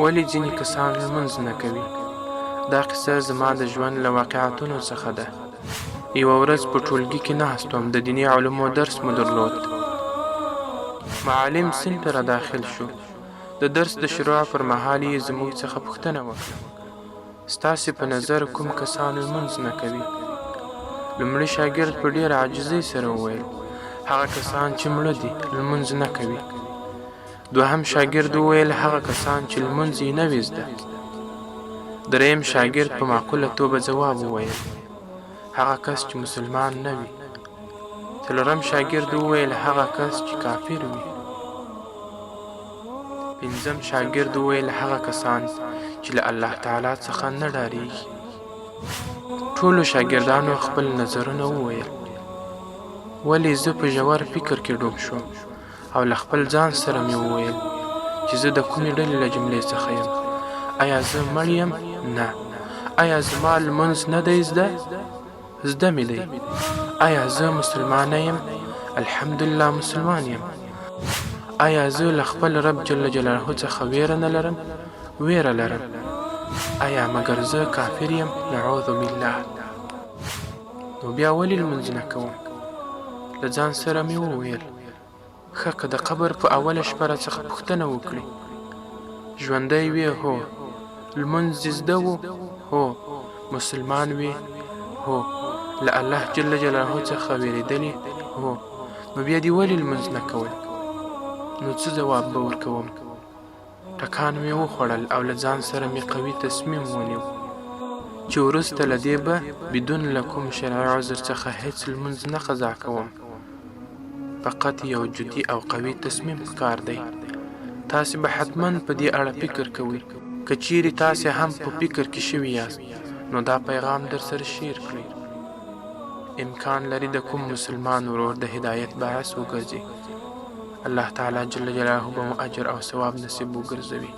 ولې ځینې کسان لمونځ نه کوي؟ دا قصه زما د ژوند له واقعاتونو څخه ده. یوه ورځ په ټولګي کې ناست وم، د دیني علومو درس مو درلود. معلم صنف ته را داخل شو. د درس د شروع پر مهال یې زموږ څخه پوښتنه وکړه: ستاسې په نظر کوم کسان لمونځ نه کوي؟ لومړی شاګرد په ډېره عاجزۍ سره وویل: هغه کسان چې مړه دي، لمونځ نه کوي. دوهم شاګرد وویل: هغه کسان چې لمونځ یې نه وي زده. دریم شاګرد په معقوله توګه ځواب وویل: هغه کس چې مسلمان نه وي. څلورم شاګرد وویل: هغه کس چې کافر وي. پنځم شاګرد وویل: هغه کسان چې له الله تعالی څخه نه ډارېږي. ټولو شاګردانو خپل نظرونه وویل. ولې زه په ژور فکر کې ډوب شوم او له خپل ځان سره مې وویل چې زه د کومې ډلې له جملې څخه یم. آیا زه مړ یم؟ نه. آیا زما لمونځ نه دی زده؟ زده مې دی. آیا زه مسلمانه یم؟ الحمدلله مسلمان یم. آیا زه له خپل رب جل جلاله څخه ویره نه لرم؟ ویره لرم. آیا مګر زه کافر یم؟ نعوذ بالله. نو بیا ولې لمونځ نه کوم؟ له ځان سره مې وویل: ښه، که د قبر په اوله شپه راڅخه پوښتنه وکړي، ژوندی وې؟ هو. لمونځ دې زده و؟ هو. مسلمان وې؟ هو. له الله جل جلاله څخه ویرېدلې؟ هو. نو بیا دې ولې لمونځ نه کول؟ نو څه ځواب به ورکوم؟ ټکان مې وخوړل او له ځان سره مې قوي تصمیم ونیو چې وروسته له دې به بدون له کوم شرعي عذر څخه هیڅ لمونځ نه قضا کوم. فقط یو جدي او قوي تصمیم پکار دی. تاسې به حتما په دې اړه فکر کوئ. که چیرې تاسې هم په فکر کې شوي یاست، نو دا پیغام در سره شیر کړئ. امکان لري د کوم مسلمان ورور د هدایت باعث وګرځي. الله تعالی جل جلاله به مو اجر او ثواب نصیب وګرځوي.